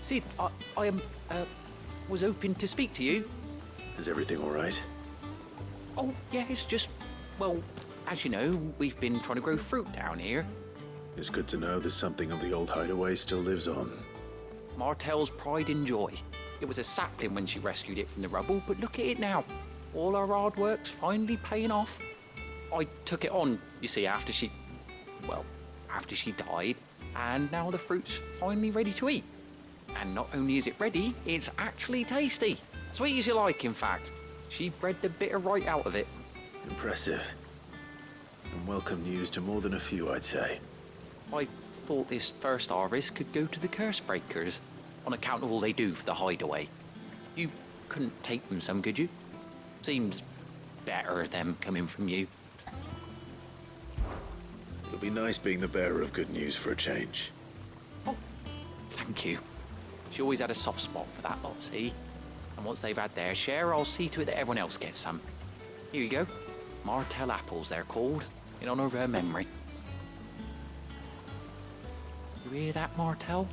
Sid, I was hoping to speak to you. Is everything all right? Oh, yeah, it's just, well, as you know, we've been trying to grow fruit down here. It's good to know that something of the old hideaway still lives on. Martel's pride and joy. It was a sapling when she rescued it from the rubble, but look at it now. All our hard work's finally paying off. I took it on, you see, after she died, and now the fruit's finally ready to eat. And not only is it ready, it's actually tasty. Sweet as you like, in fact. She bred the bitter right out of it. Impressive. And welcome news to more than a few, I'd say. I thought this first harvest could go to the curse breakers, on account of all they do for the hideaway. You couldn't take them some, could you? Seems better them coming from you. It'll be nice being the bearer of good news for a change. Oh, thank you. She always had a soft spot for that lot, see? And once they've had their share, I'll see to it that everyone else gets some. Here you go. Martel apples, they're called, in honour of her memory. You hear that, Martel?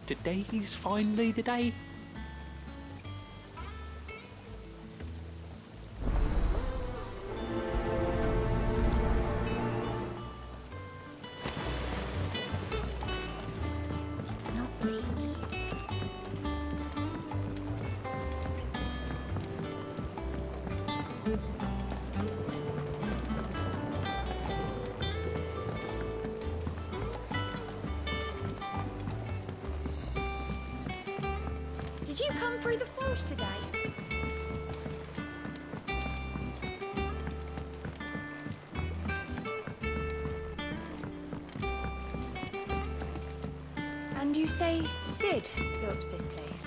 Today's finally the day. It's not leave. Did you come through the forest today? And you say Sid built this place?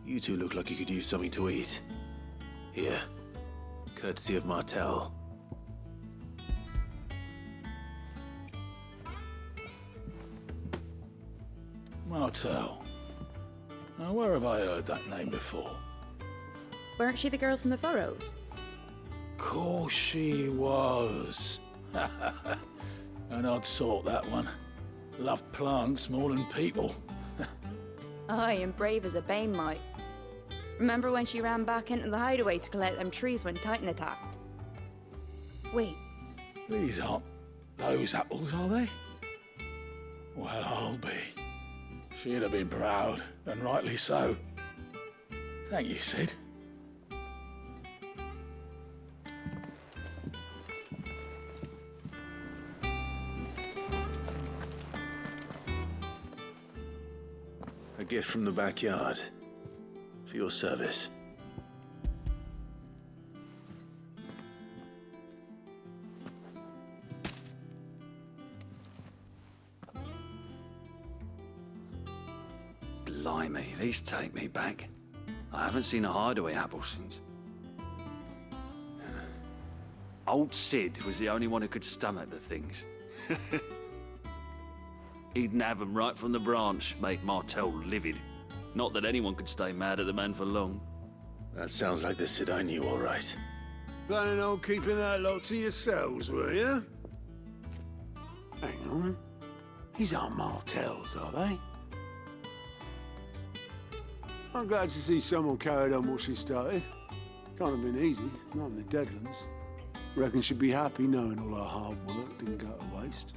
You two look like you could use something to eat. Here, courtesy of Martel. Martel. Now, where have I heard that name before? Weren't she the girl from the furrows? Course she was. An odd sort, that one. Loved plants more than people. Aye, and brave as a bane might. Remember when she ran back into the hideaway to collect them trees when Titan attacked? Wait, These aren't those apples, are they? Well, I'll be. She'd have been proud, and rightly so. Thank you, Sid. A gift from the backyard. For your service. Blimey, these take me back. I haven't seen a hideaway apple since. Old Sid was the only one who could stomach the things. He'd nab 'em right from the branch, make Martel livid. Not that anyone could stay mad at the man for long. That sounds like the Sid I knew, all right. Planning on keeping that lot to yourselves, were you? Hang on. These aren't Martels, are they? I'm glad to see someone carried on what she started. Can't have been easy, not in the Deadlands. Reckon she'd be happy knowing all her hard work didn't go to waste.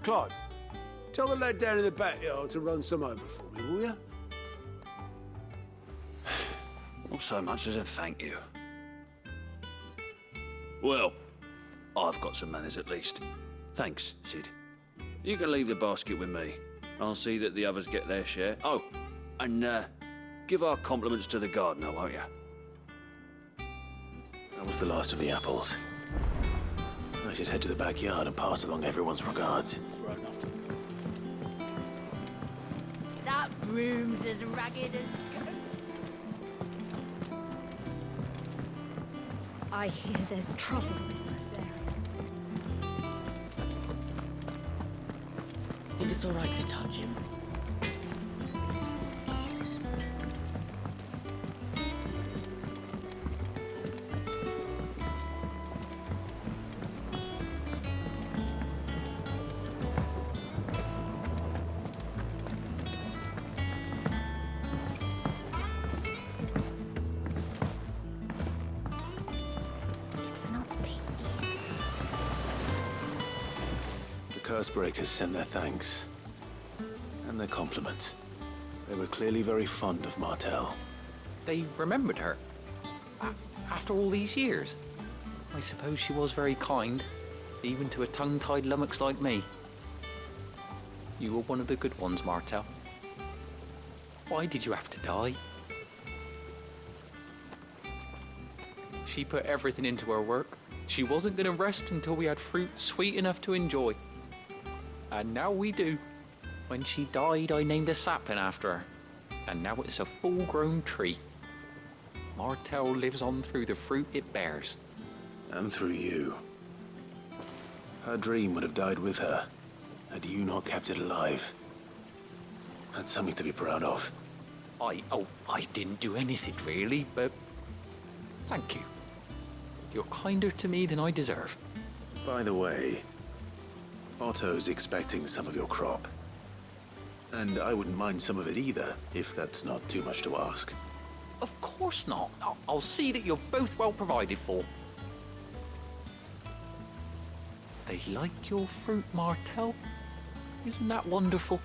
Clive, tell the lad down in the backyard to run some over for me, will you? Not so much as a thank you. Well, I've got some manners at least. Thanks, Sid. You can leave the basket with me. I'll see that the others get their share. Oh, and give our compliments to the gardener, won't you? That was the last of the apples. I should head to the backyard and pass along everyone's regards. Thrown off to room's as ragged as... I hear there's trouble in those areas. Think it's all right to touch him? It's not the east. The Cursebreakers send their thanks. And their compliments. They were clearly very fond of Martel. They remembered her. After all these years. I suppose she was very kind, even to a tongue-tied lummox like me. You were one of the good ones, Martel. Why did you have to die? She put everything into her work. She wasn't going to rest until we had fruit sweet enough to enjoy. And now we do. When she died, I named a sapling after her. And now it's a full-grown tree. Martel lives on through the fruit it bears. And through you. Her dream would have died with her, had you not kept it alive. That's something to be proud of. I didn't do anything really, but thank you. You're kinder to me than I deserve. By the way, Otto's expecting some of your crop. And I wouldn't mind some of it either, if that's not too much to ask. Of course not. I'll see that you're both well provided for. They like your fruit, Martel. Isn't that wonderful?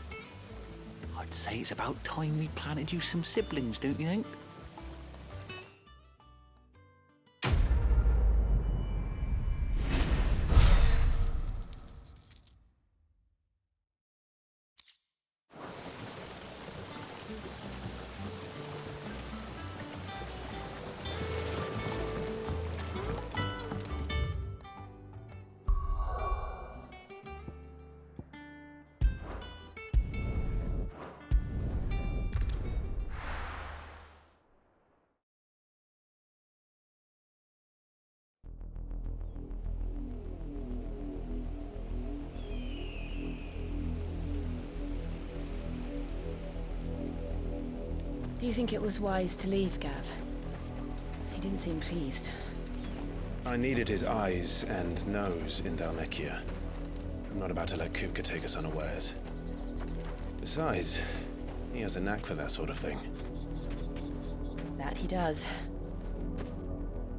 I'd say it's about time we planted you some siblings, don't you think? Do you think it was wise to leave, Gav? He didn't seem pleased. I needed his eyes and nose in Dalmekia. I'm not about to let Kupka take us unawares. Besides, he has a knack for that sort of thing. That he does.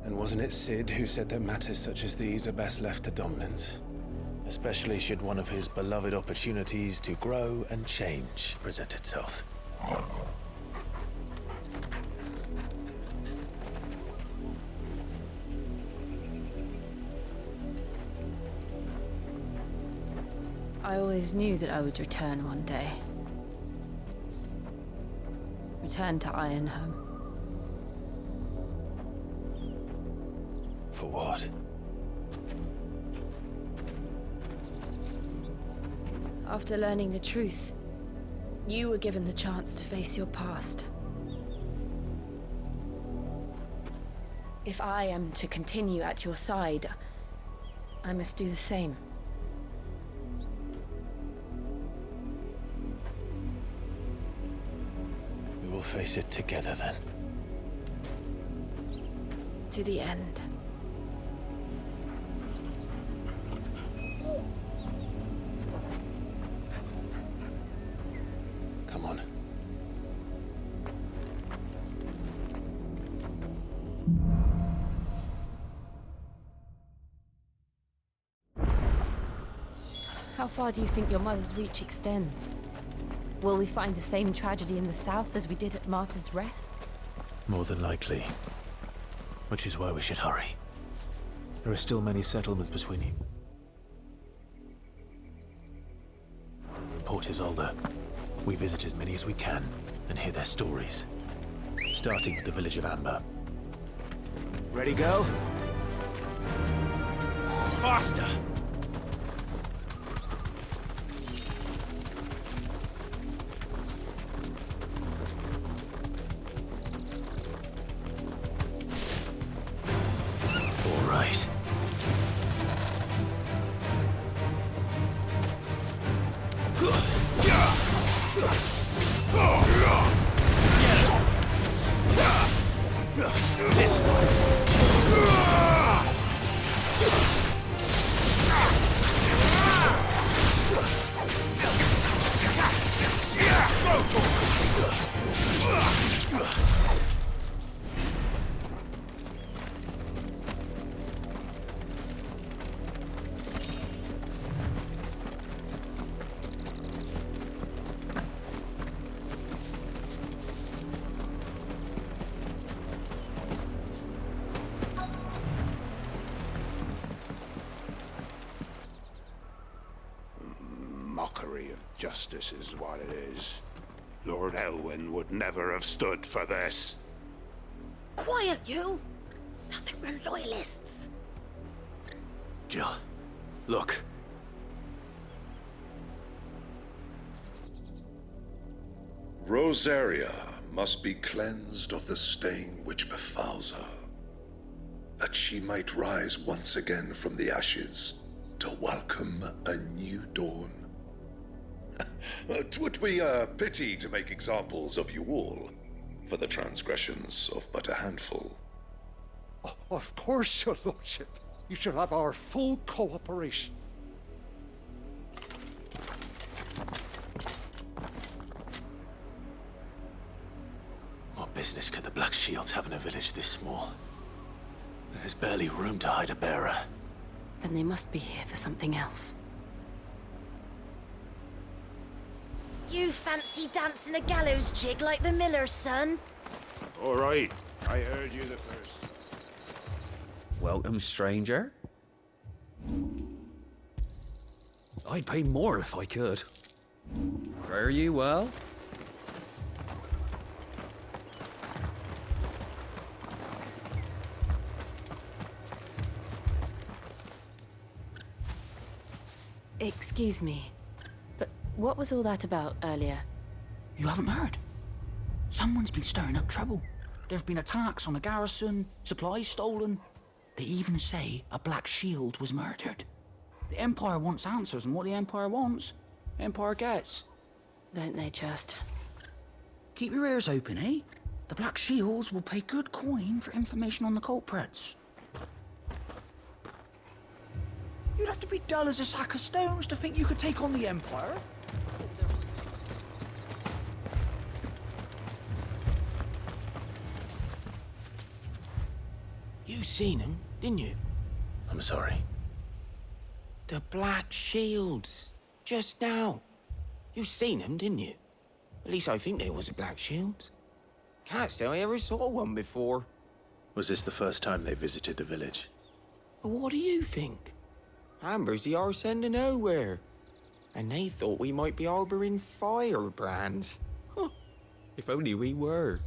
And wasn't it Sid who said that matters such as these are best left to dominance? Especially should one of his beloved opportunities to grow and change present itself. I always knew that I would return one day. Return to Ironhome. For what? After learning the truth, you were given the chance to face your past. If I am to continue at your side, I must do the same. We will face it together then. To the end. Come on. How far do you think your mother's reach extends? Will we find the same tragedy in the south as we did at Martha's Rest? More than likely. Which is why we should hurry. There are still many settlements between you. Port is older. We visit as many as we can and hear their stories. Starting with the village of Amber. Ready, girl? Faster! mockery of justice is what it is. Lord Elwyn would never have stood for this. Quiet, you! Nothing, we're loyalists. Jill, look. Rosaria must be cleansed of the stain which befouls her, that she might rise once again from the ashes to welcome a new dawn. 'Twould be a pity to make examples of you all, for the transgressions of but a handful. Of course, your lordship. You shall have our full cooperation. What business could the Black Shields have in a village this small? There's barely room to hide a bearer. Then they must be here for something else. You fancy dancing a gallows jig like the miller's son? All right, I heard you the first. Welcome, stranger. I'd pay more if I could. Fare you well? Excuse me, but what was all that about earlier? You haven't heard? Someone's been stirring up trouble. There have been attacks on the garrison, supplies stolen. They even say a Black Shield was murdered. The Empire wants answers, and what the Empire wants, Empire gets. Don't they just? Keep your ears open, eh? The Black Shields will pay good coin for information on the culprits. You'd have to be dull as a sack of stones to think you could take on the Empire. You seen him, didn't you? I'm sorry. The Black Shields. Just now. You seen him, didn't you? At least I think there was a Black Shield. Can't say I ever saw one before. Was this the first time they visited the village? But what do you think? Amber's the arse end of nowhere. And they thought we might be harbouring firebrands. Huh. If only we were.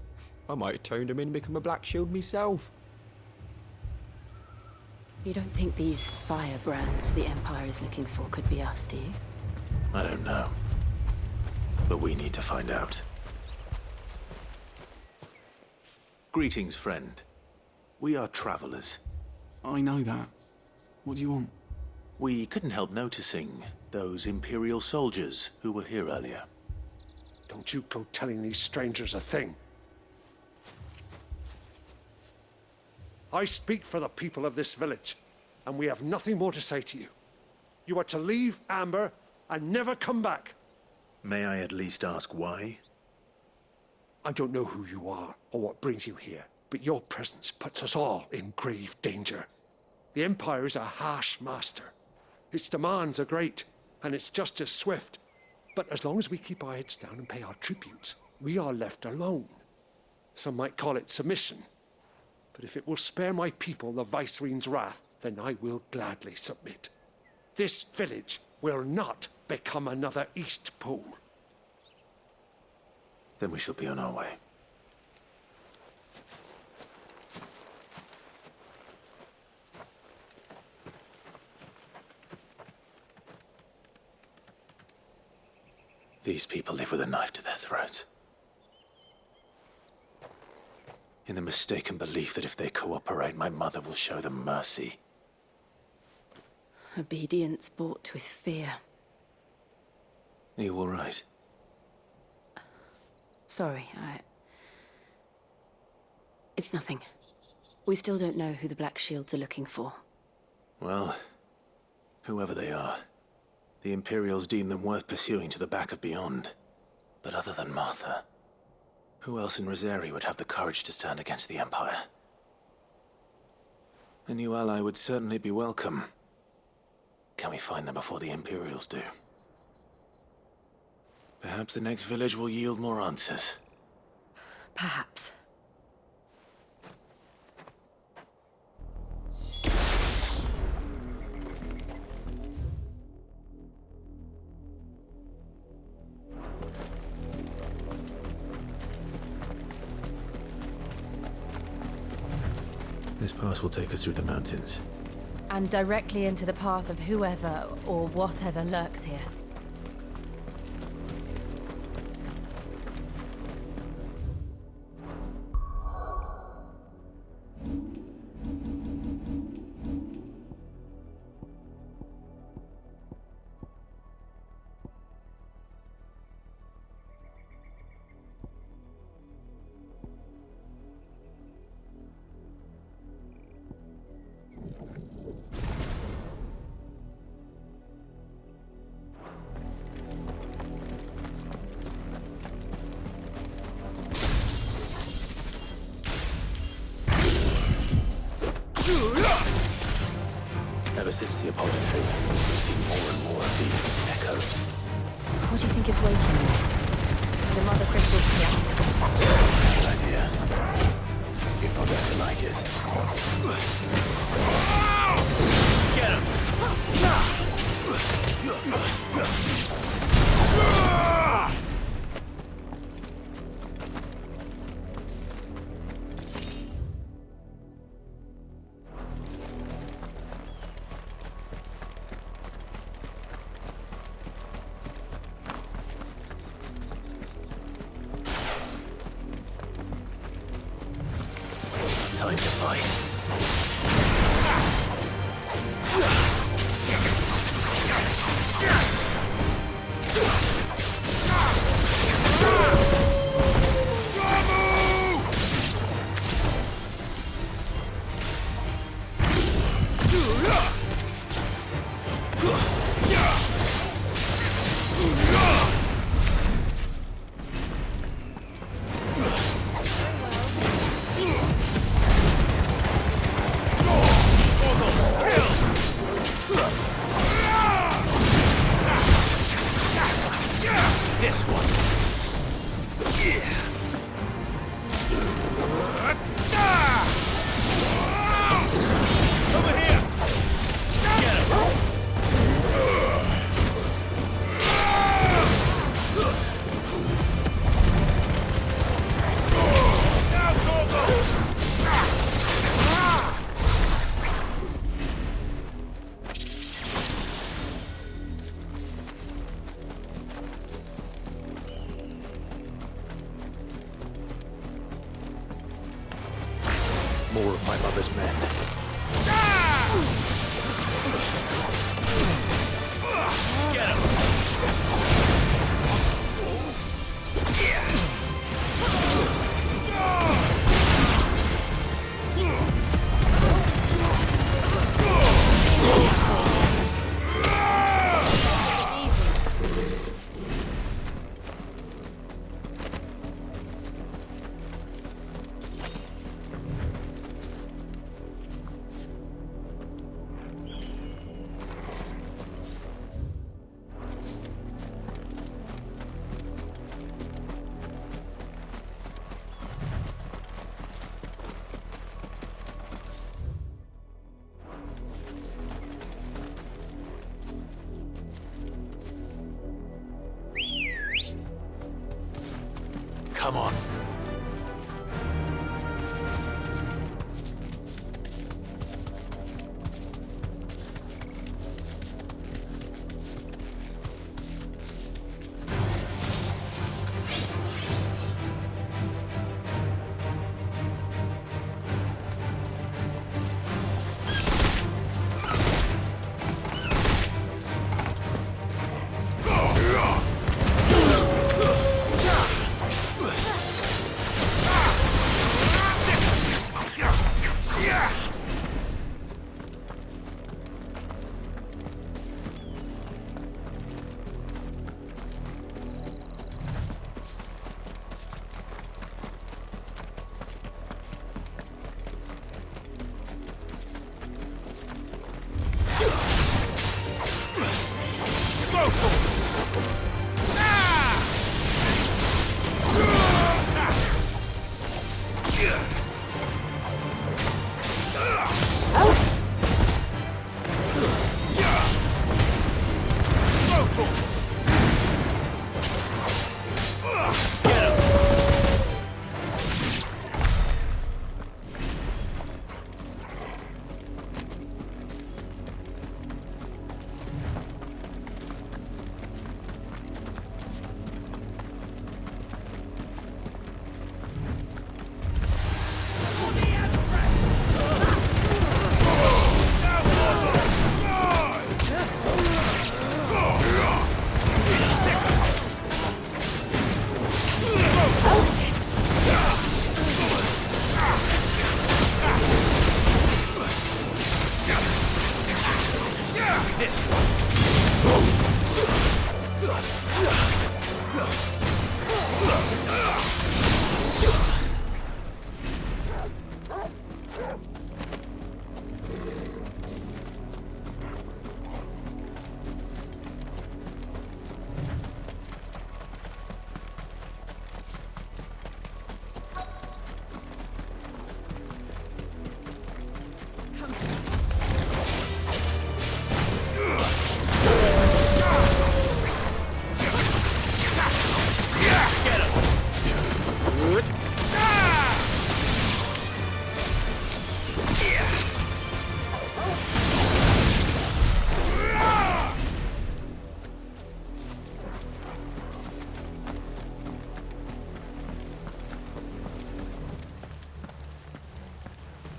I might have turned them in and become a Black Shield myself. You don't think these firebrands the Empire is looking for could be us, do you? I don't know. But we need to find out. Greetings, friend. We are travelers. I know that. What do you want? We couldn't help noticing those Imperial soldiers who were here earlier. Don't you go telling these strangers a thing. I speak for the people of this village, and we have nothing more to say to you. You are to leave Amber and never come back. May I at least ask why? I don't know who you are or what brings you here, but your presence puts us all in grave danger. The Empire is a harsh master. Its demands are great, and its justice swift. But as long as we keep our heads down and pay our tributes, we are left alone. Some might call it submission. But if it will spare my people the Viceroy's wrath, then I will gladly submit. This village will not become another East Pool. Then we shall be on our way. These people live with a knife to their throats. In the mistaken belief that if they cooperate, my mother will show them mercy. Obedience bought with fear. Are you all right? Sorry, It's nothing. We still don't know who the Black Shields are looking for. Well, whoever they are, the Imperials deem them worth pursuing to the back of beyond. But other than Martha, who else in Rosaria would have the courage to stand against the Empire? A new ally would certainly be welcome. Can we find them before the Imperials do? Perhaps the next village will yield more answers. Perhaps. This pass will take us through the mountains. And directly into the path of whoever or whatever lurks here. Ever since the Apollo trip, we've seen more and more of these echoes. What do you think is waking you? The mother crystals collapse. Good idea. You're not going to like it. Get him! Time to fight. This one. Over here. Get him. Now, Gorgo. More of my mother's men. Get him. Come on.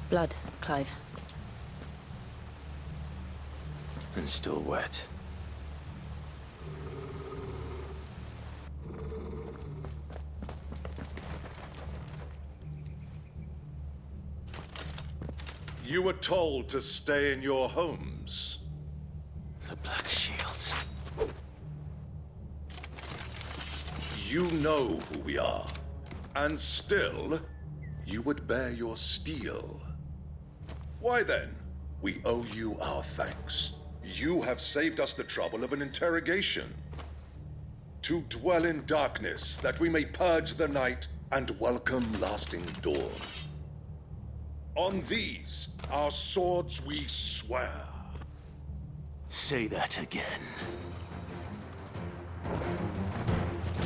Blood, Clive. And still wet. You were told to stay in your homes. The Black Shields. You know who we are. And still, you would bear your steel. Why then, we owe you our thanks. You have saved us the trouble of an interrogation. To dwell in darkness, that we may purge the night and welcome lasting dawn. On these, our swords we swear. Say that again.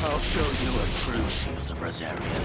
I'll show you a true shield of Rosaria.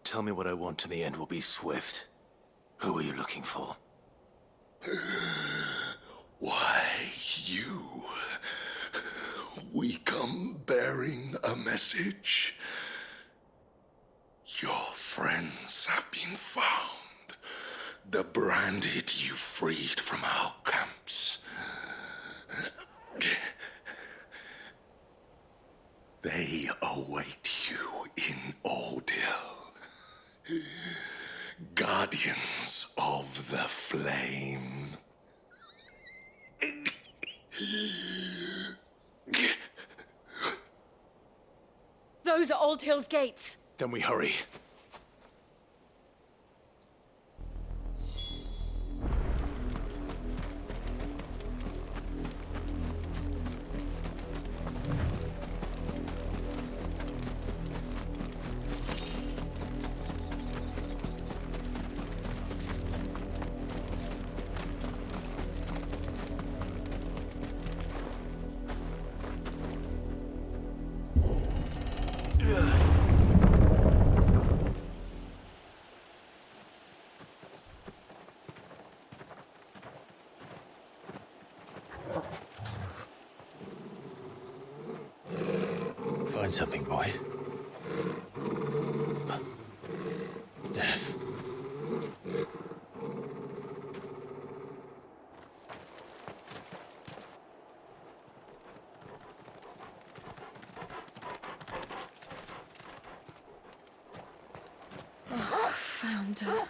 Tell me what I want and the end will be swift. Who are you looking for? Why, you. We come bearing a message. Your friends have been found. The branded you freed from our camps. They await you in Odil. Guardians of the Flame. Those are Old Hill's gates. Then we hurry. Find something, boy. Death. Found her.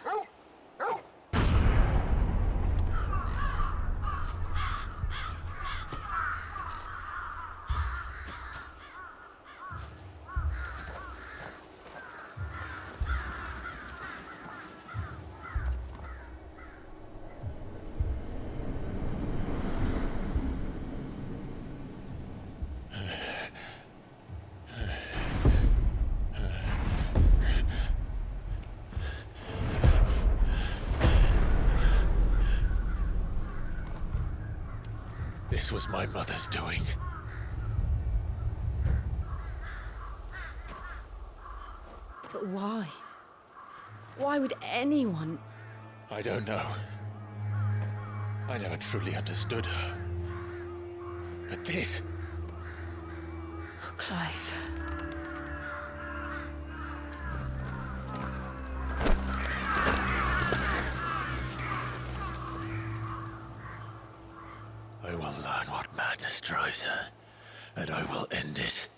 This was my mother's doing. But why? Why would anyone? I don't know. I never truly understood her. But this... Oh, Clive. I will learn what madness drives her, and I will end it.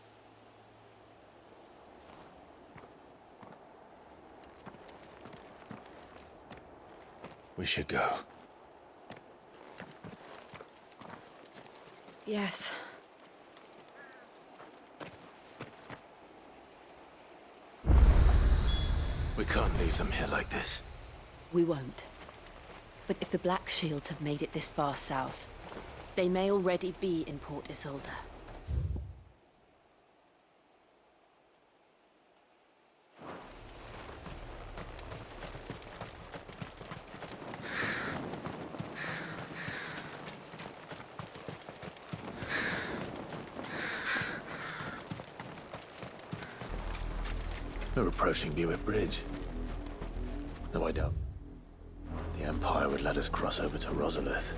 We should go. Yes. We can't leave them here like this. We won't. But if the Black Shields have made it this far south, they may already be in Port Isolde. We're approaching Buick Bridge. No, I don't. The Empire would let us cross over to Rosalith.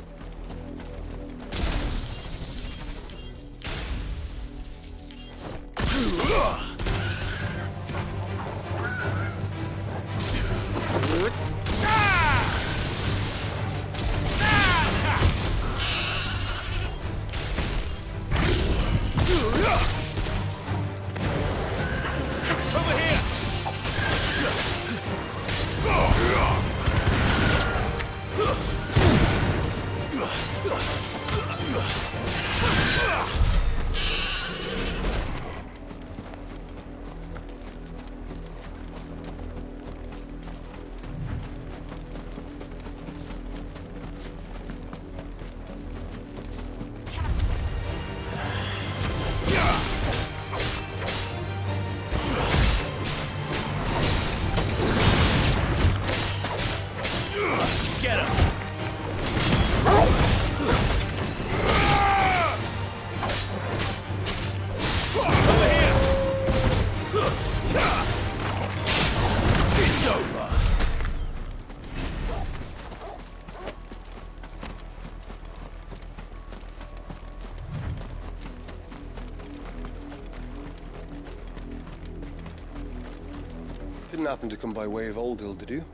Didn't happen to come by way of Oldhill, did you?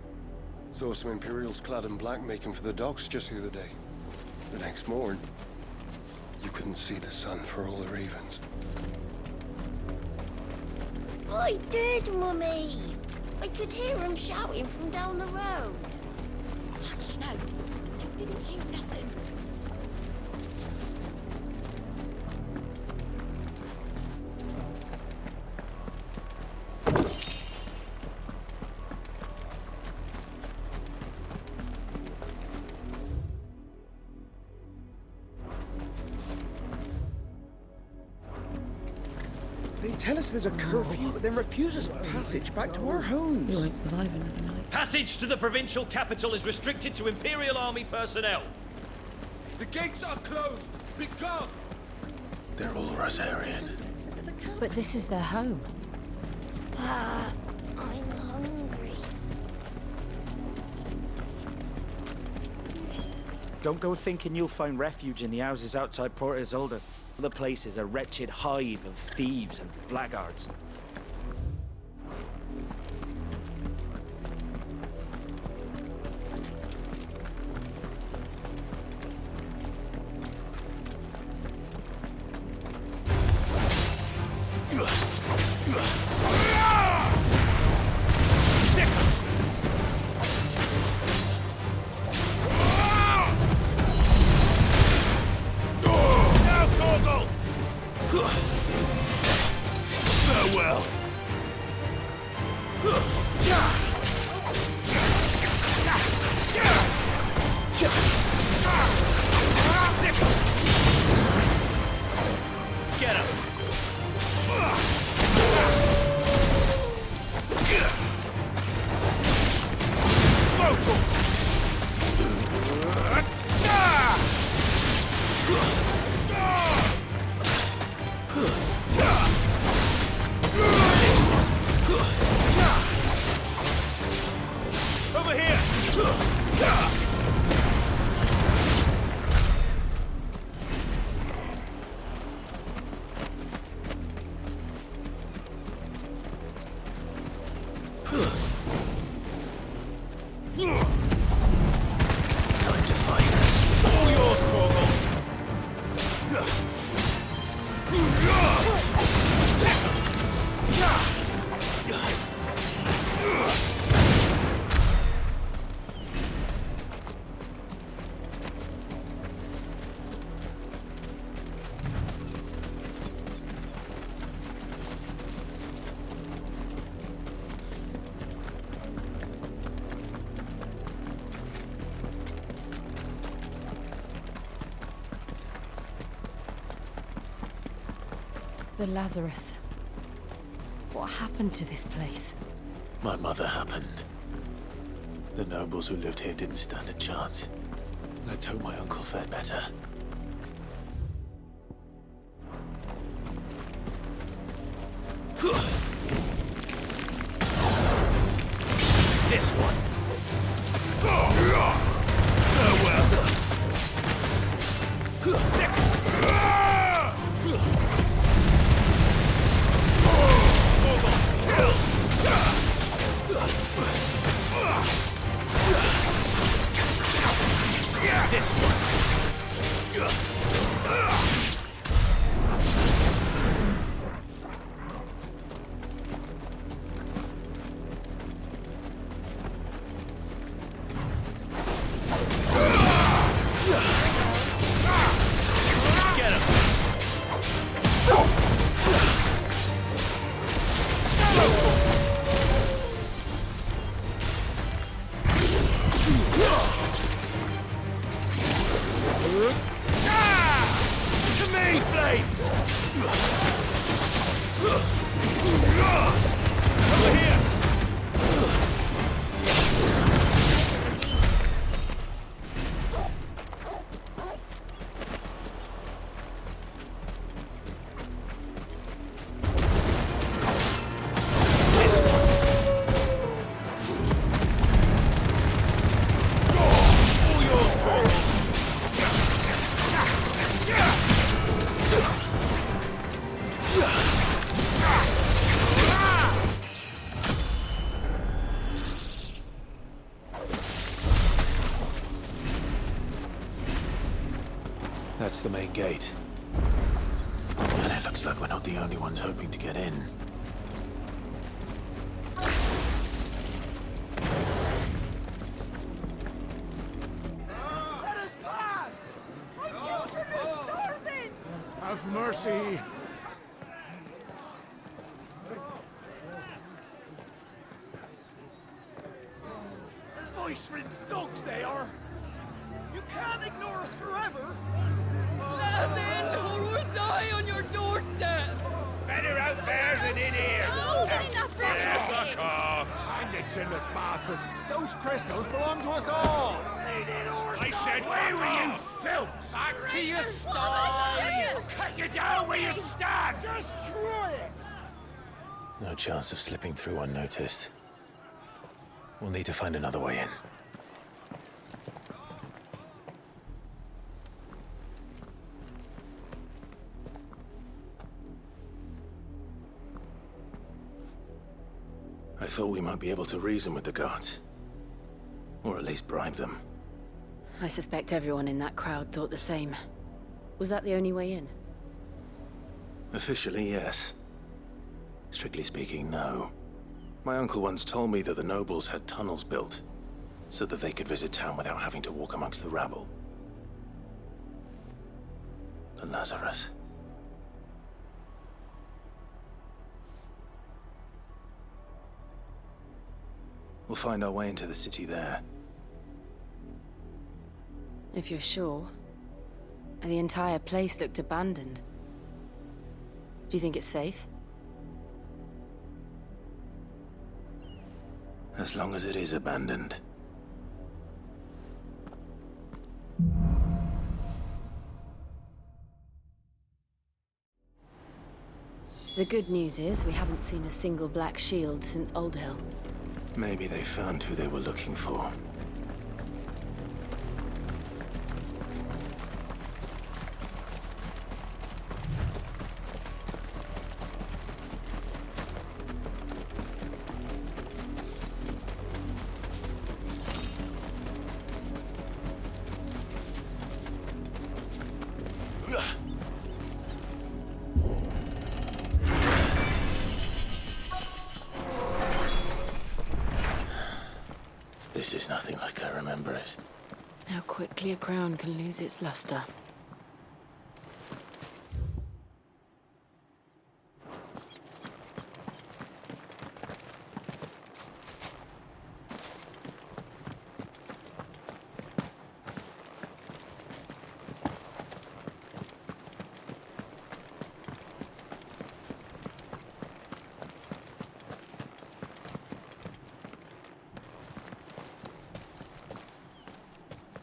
Saw some Imperials clad in black making for the docks just the other day. The next morn, you couldn't see the sun for all the ravens. I did, Mummy. I could hear him shouting from down the road. Hush, no. You didn't hear nothing. They tell us there's a curfew, but then refuse us passage back to our homes. We won't survive another night. Passage to the provincial capital is restricted to Imperial Army personnel. The gates are closed! Be gone! They're all Rosarian. But this is their home. I'm hungry. Don't go thinking you'll find refuge in the houses outside Port Isolde. The place is a wretched hive of thieves and blackguards. Farewell. Get him! Time to fight. All yours, Torgal! The Lazarus. What happened to this place? My mother happened. The nobles who lived here didn't stand a chance. Let's hope my uncle fared better. This one. Farewell. This one. Get him. To me, Flames! Over here! This one. All yours, Torgal. That's the main gate. And it looks like we're not the only ones hoping to get in. Let us pass! My children are starving! Have mercy. Voice-ridden dogs they are! You can't ignore us forever! Let us in, or we'll die on your doorstep! Better out there than in here! Oh, get enough for Fuck off! Find it, chinless bastards. Those crystals belong to us all. I said, where were you, filth? Back to your style! Cut you down where you stand! Destroy it! No chance of slipping through unnoticed. We'll need to find another way in. I thought we might be able to reason with the guards. Or at least bribe them. I suspect everyone in that crowd thought the same. Was that the only way in? Officially, yes. Strictly speaking, no. My uncle once told me that the nobles had tunnels built, so that they could visit town without having to walk amongst the rabble. The Lazarus. We'll find our way into the city there. If you're sure. The entire place looked abandoned. Do you think it's safe? As long as it is abandoned. The good news is we haven't seen a single black shield since Old Hill. Maybe they found who they were looking for. This is nothing like I remember it. How quickly a crown can lose its luster.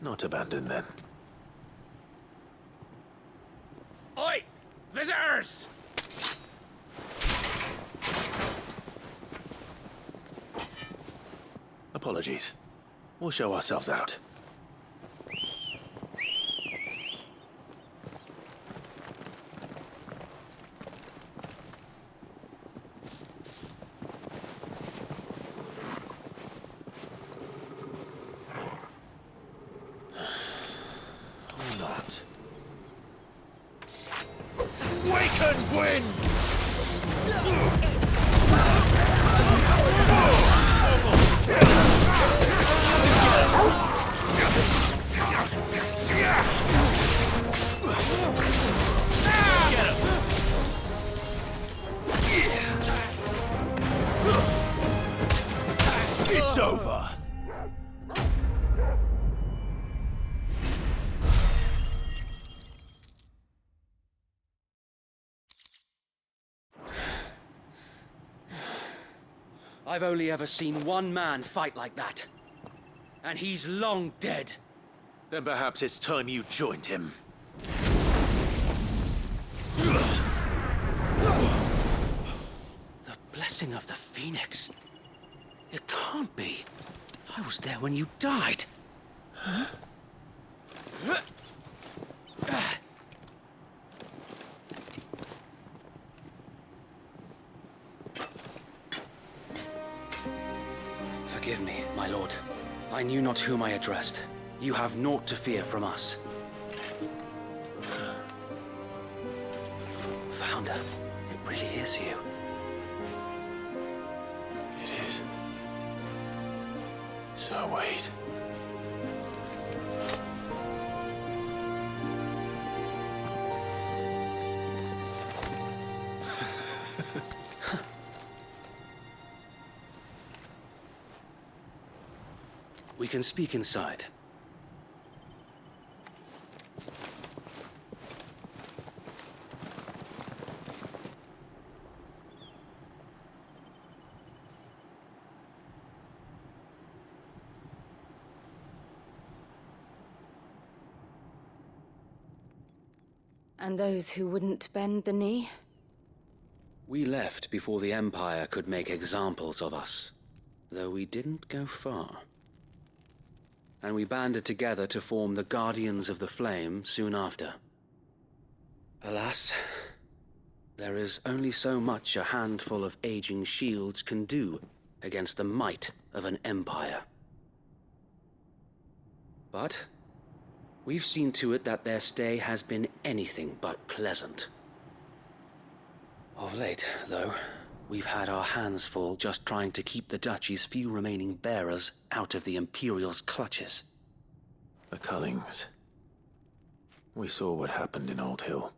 Not abandoned, then. Oi! Visitors! Apologies. We'll show ourselves out. Or not. Waken wind! It's over. I've only ever seen one man fight like that. And he's long dead. Then perhaps it's time you joined him. The blessing of the Phoenix. It can't be. I was there when you died. Huh? Forgive me, my lord. I knew not whom I addressed. You have naught to fear from us. Founder, it really is you. It is. So wait. We can speak inside. And those who wouldn't bend the knee? We left before the Empire could make examples of us, though we didn't go far. And we banded together to form the Guardians of the Flame soon after. Alas, there is only so much a handful of aging shields can do against the might of an empire. But we've seen to it that their stay has been anything but pleasant. Of late, though, we've had our hands full just trying to keep the Duchy's few remaining bearers out of the Imperial's clutches. The Cullings. We saw what happened in Old Hill.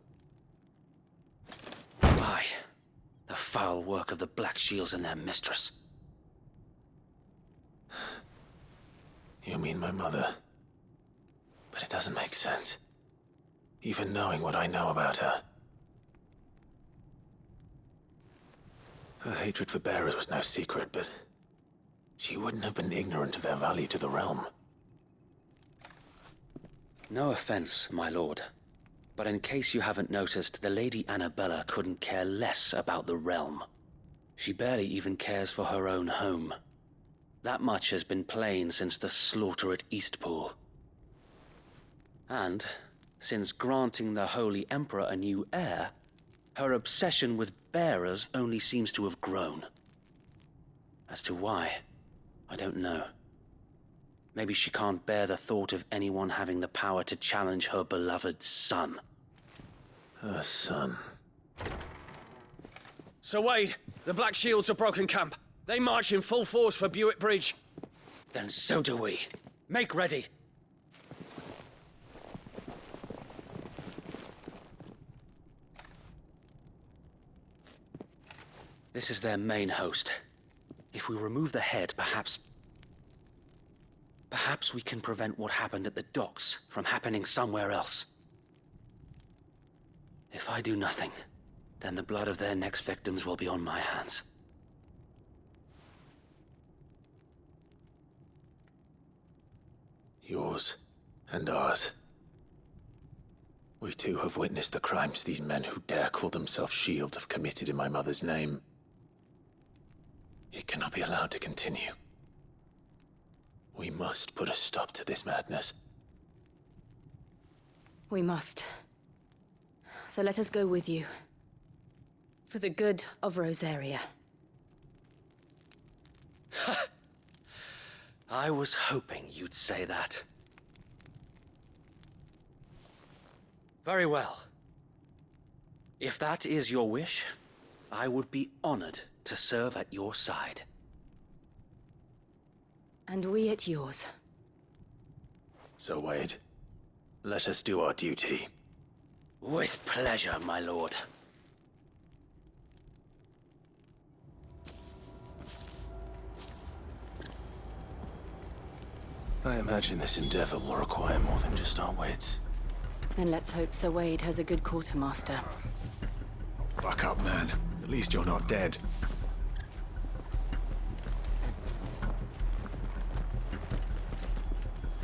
Aye, the foul work of the Black Shields and their mistress. You mean my mother? But it doesn't make sense. Even knowing what I know about her. Her hatred for bearers was no secret, but she wouldn't have been ignorant of their value to the realm. No offense, my lord, but in case you haven't noticed, the Lady Annabella couldn't care less about the realm. She barely even cares for her own home. That much has been plain since the slaughter at Eastpool. And, since granting the Holy Emperor a new heir, her obsession with bearers only seems to have grown. As to why, I don't know. Maybe she can't bear the thought of anyone having the power to challenge her beloved son. Her son. Sir Wade, the Black Shields have broken camp. They march in full force for Buick Bridge. Then so do we. Make ready. This is their main host. If we remove the head, perhaps we can prevent what happened at the docks from happening somewhere else. If I do nothing, then the blood of their next victims will be on my hands. Yours and ours. We too have witnessed the crimes these men who dare call themselves Shield have committed in my mother's name. It cannot be allowed to continue. We must put a stop to this madness. We must. So let us go with you. For the good of Rosaria. I was hoping you'd say that. Very well. If that is your wish, I would be honored to serve at your side. And we at yours. So, Wade, let us do our duty. With pleasure, my lord. I imagine this endeavor will require more than just our wits. Then let's hope Sir Wade has a good quartermaster. Buck up, man. At least you're not dead.